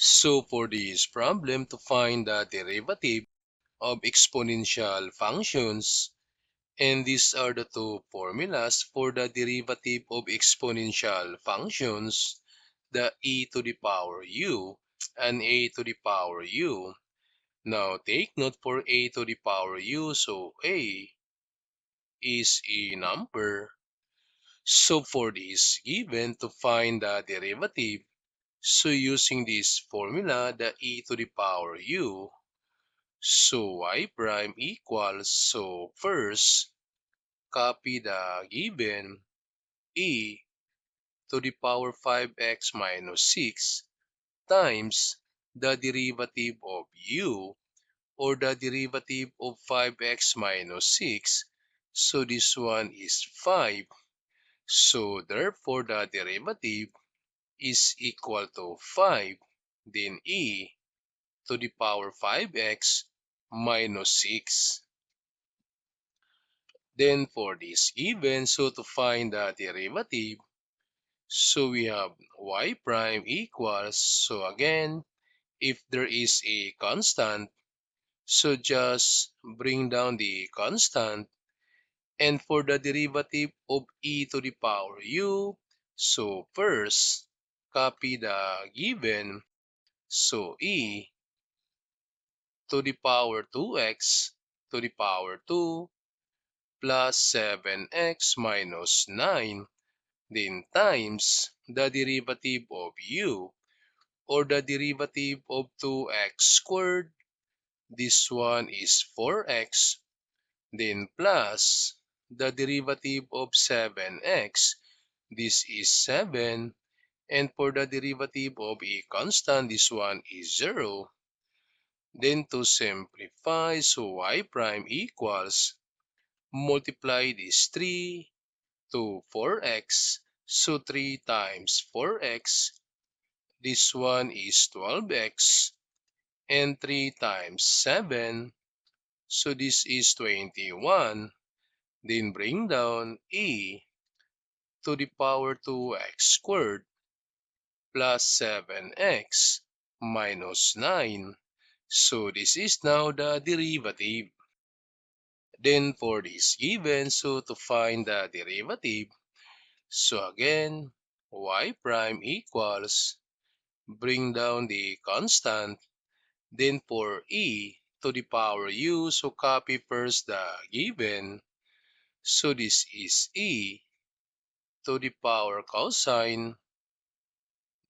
So for this problem, to find the derivative of exponential functions, and these are the two formulas for the derivative of exponential functions, the e to the power u and a to the power u. Now take note for a to the power u, so a is a number. So for this given, to find the derivative, so using this formula, the e to the power u, so y prime equals, so first, copy the given e to the power 5x minus 6 times the derivative of u, or the derivative of 5x minus 6. So this one is 5. So therefore the derivative is equal to 5. Then e to the power 5x minus 6. Then for this given, so to find the derivative, so we have y prime equals, so again, if there is a constant, so just bring down the constant. And for the derivative of e to the power u, so first, copy the given, so e to the power 2x to the power 2 plus 7x minus 9, then times the derivative of u, or the derivative of 2x squared, this one is 4x, then plus the derivative of 7x, this is 7, and for the derivative of a constant, this one is 0. Then to simplify, so y prime equals, multiply this 3 to 4x, so 3 times 4x, this one is 12x, and 3 times 7, so this is 21. Then bring down e to the power 2x squared plus 7x minus 9. So this is now the derivative. Then for this given, so to find the derivative, so again, y prime equals, bring down the constant, then for e to the power u, so copy first the given, so this is e to the power cosine,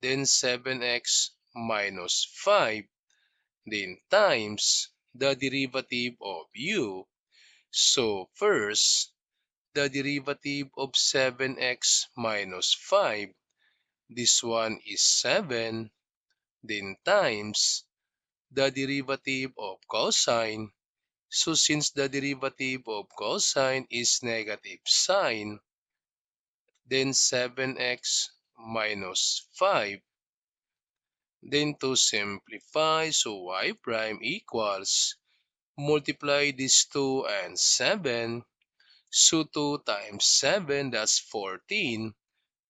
then 7x minus 5, then times the derivative of u. So first, the derivative of 7x minus 5, this one is 7, then times the derivative of cosine. So since the derivative of cosine is negative sign, then 7x minus 5. Then to simplify, so y prime equals, multiply these 2 and 7. So 2 times 7, that's 14,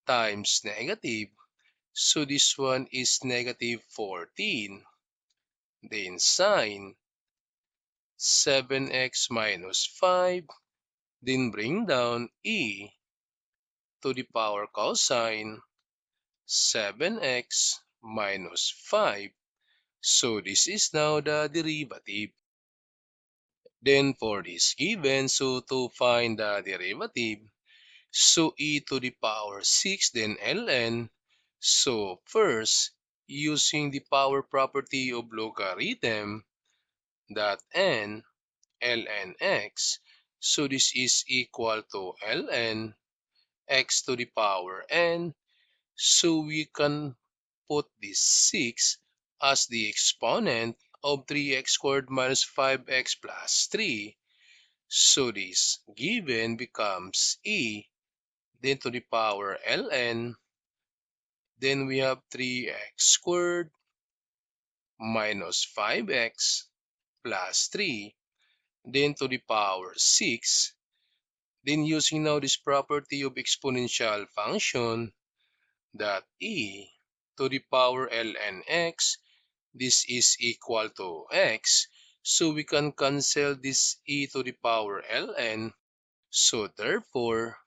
times negative. So this one is negative 14. Then sine 7x minus 5. Then bring down e to the power cosine 7x minus 5. So this is now the derivative. Then for this given, so to find the derivative, so e to the power 6, then ln. So first, using the power property of logarithm, that n, ln x, so this is equal to ln x to the power n. So we can put this 6 as the exponent of 3x squared minus 5x plus 3. So this given becomes e, then to the power ln, then we have 3x squared minus 5x plus 3, then to the power 6. Then using now this property of exponential function, that e to the power ln x, this is equal to x. So we can cancel this e to the power ln. So therefore,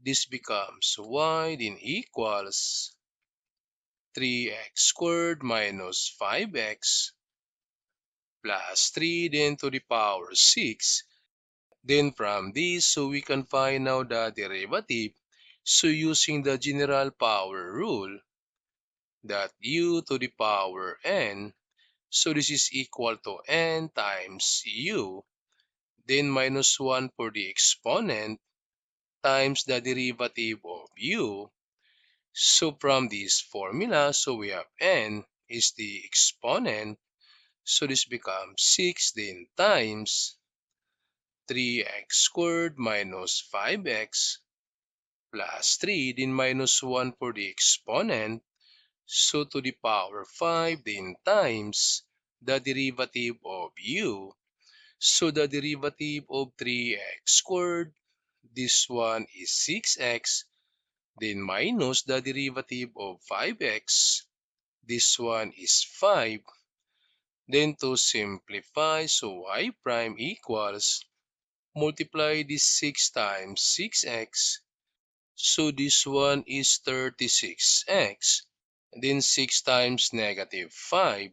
this becomes y then equals 3x squared minus 5x plus 3 then to the power 6. Then from this, so we can find out the derivative. So using the general power rule, that u to the power n, so this is equal to n times u, then minus 1 for the exponent times the derivative of u. So from this formula, so we have n is the exponent, so this becomes 6 then times 3x squared minus 5x plus 3 then minus 1 for the exponent, so to the power 5 then times the derivative of u. So the derivative of 3x squared, this one is 6x, then minus the derivative of 5x, this one is 5. Then to simplify, so y prime equals, multiply this 6 times 6x, so this one is 36x. Then 6 times negative 5,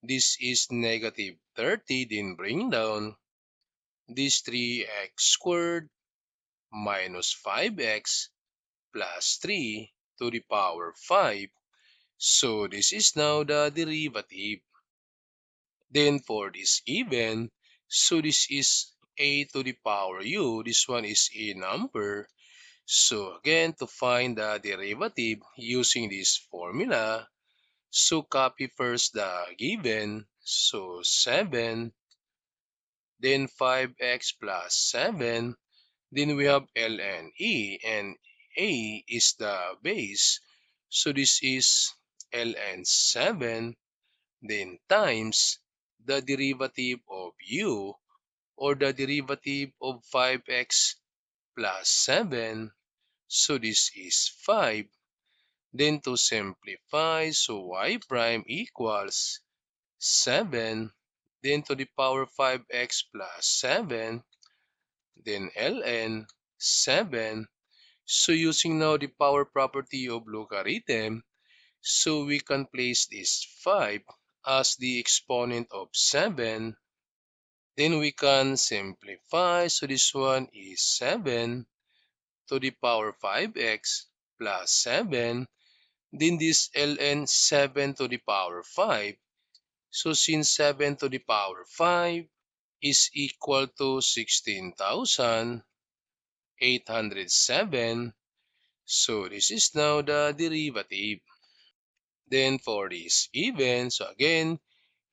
this is negative 30, then bring down this 3x squared minus 5x plus 3 to the power 5. So this is now the derivative. Then for this given, so this is a to the power u. This one is a number. So again, to find the derivative using this formula, so copy first the given. So 7, then 5x plus 7. Then we have ln e, and a is the base. So this is ln 7, then times the derivative of u, or the derivative of 5x plus 7. So this is 5. Then to simplify, so y prime equals 7, then to the power 5x plus 7, then ln 7. So using now the power property of logarithm, so we can place this 5 as the exponent of 7. Then we can simplify. So this one is 7 to the power 5x plus 7. Then this ln 7 to the power 5. So since 7 to the power 5 is equal to 16,807, so this is now the derivative. Then for this even, so again,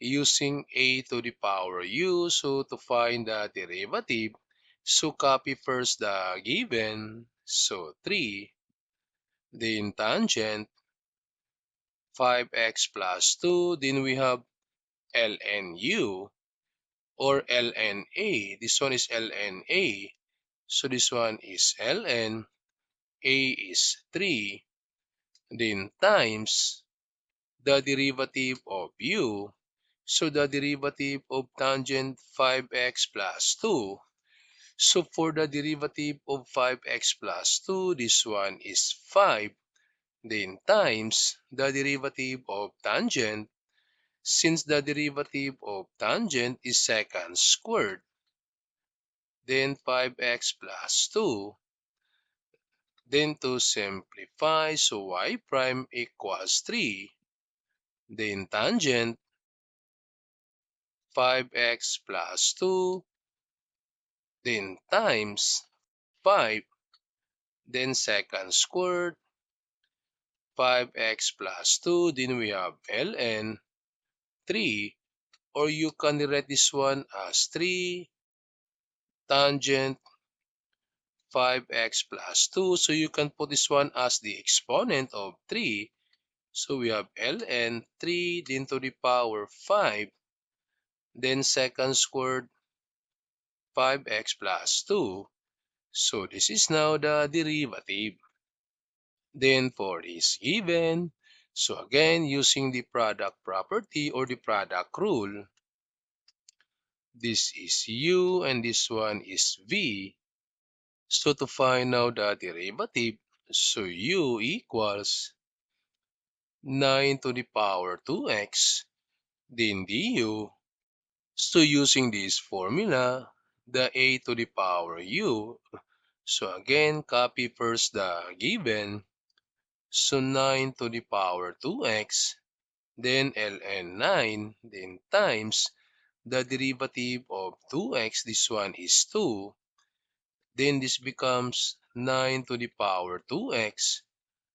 using a to the power u, so to find the derivative, so copy first the given, so 3, then tangent 5x plus 2, then we have ln u, or ln a. This one is ln a, so this one is ln a is 3, then times the derivative of u. So the derivative of tangent 5x plus 2. So for the derivative of 5x plus 2, this one is 5. Then times the derivative of tangent, since the derivative of tangent is secant squared. Then 5x plus 2. Then to simplify, so y prime equals 3. Then tangent 5x plus 2, then times 5, then secant squared, 5x plus 2, then we have ln 3, or you can write this one as 3 tangent 5x plus 2, so you can put this one as the exponent of 3. So we have ln 3 then to the power 5, then secant squared 5x plus 2. So this is now the derivative. Then for this given, So again, using the product property or the product rule, this is u and this one is v. So to find out the derivative, so u equals 9 to the power 2x, then du. So using this formula, the a to the power u, so again, copy first the given, so 9 to the power 2x, then ln 9, then times the derivative of 2x, this one is 2, then this becomes 9 to the power 2x,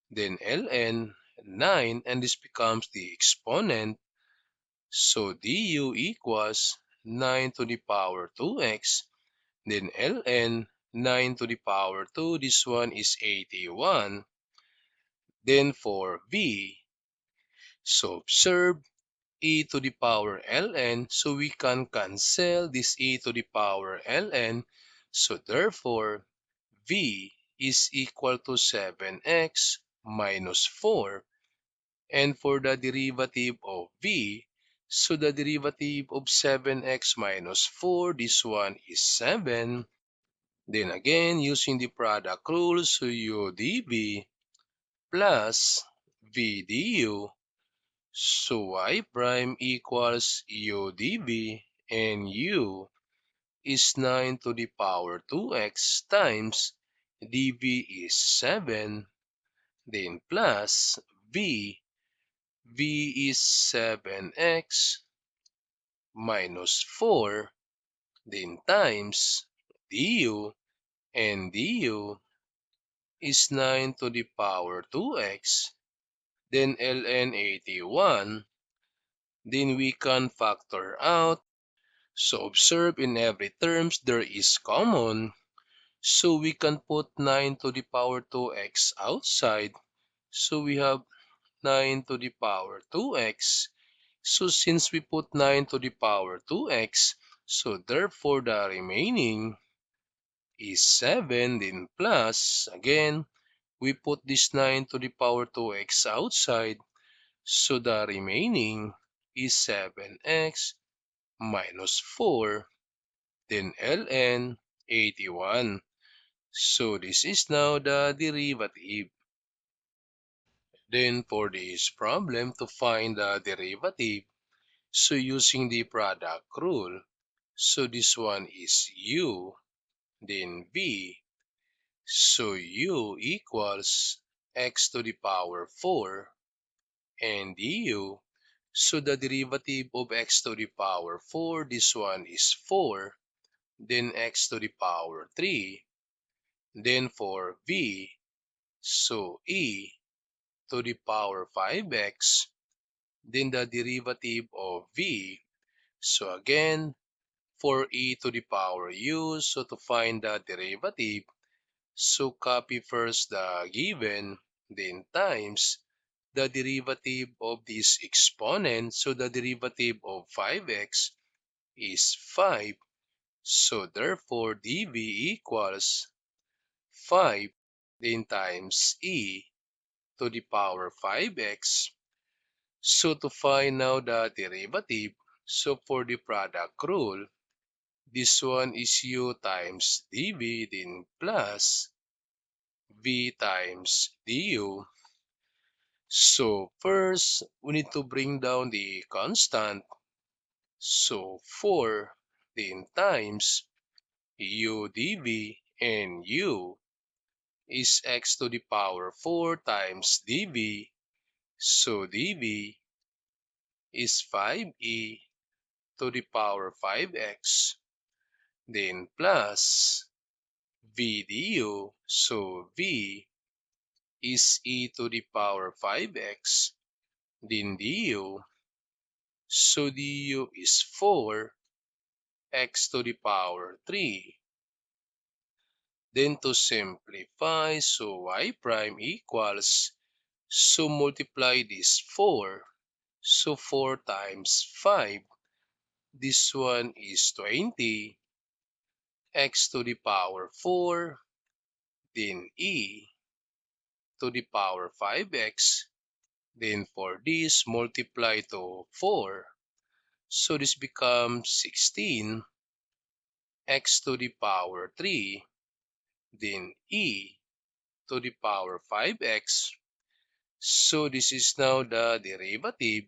then ln 9, and this becomes the exponent. So du equals 9 to the power 2x, then ln 9 to the power 2, this one is 81. Then for v, so observe e to the power ln, so we can cancel this e to the power ln. So therefore, v is equal to 7x minus 4. And for the derivative of v, so the derivative of 7x minus 4, this one is 7. Then again, using the product rule, so u dv plus v du, so y prime equals u dv, and u is 9 to the power 2x times dv is 7, then plus v is 7x minus 4, then times du, and du is 9 to the power 2x, then ln 81, then we can factor out. So observe in every terms there is common, so we can put 9 to the power 2x outside, so we have 9 to the power 2x. So since we put 9 to the power 2x, so therefore the remaining is 7, then plus, again, we put this 9 to the power 2x outside, so the remaining is 7x minus 4, then ln 81. So this is now the derivative. Then for this problem, to find the derivative, so using the product rule, so this one is u, then v, so u equals x to the power 4, and du, so the derivative of x to the power 4, this one is 4, then x to the power 3, then for v, so e to the power 5x, then the derivative of v, so again, for e to the power u, so to find the derivative, so copy first the given, then times the derivative of this exponent, so the derivative of 5x is 5, so therefore dv equals 5, then times e to the power 5x. So to find now the derivative, so for the product rule, this one is u times dv, then plus v times du. So first, we need to bring down the constant. So 4, then times u dv, and u is x to the power 4 times dv. So dv is 5e to the power 5x, then plus v du. So v is e to the power 5x, then du. So du is 4 x to the power 3. Then to simplify, so y prime equals, so multiply this 4. So 4 times 5, this one is 20, x to the power 4, then e to the power 5x, Then for this, multiply to 4. So this becomes 16 x to the power 3. Then e to the power 5x. So this is now the derivative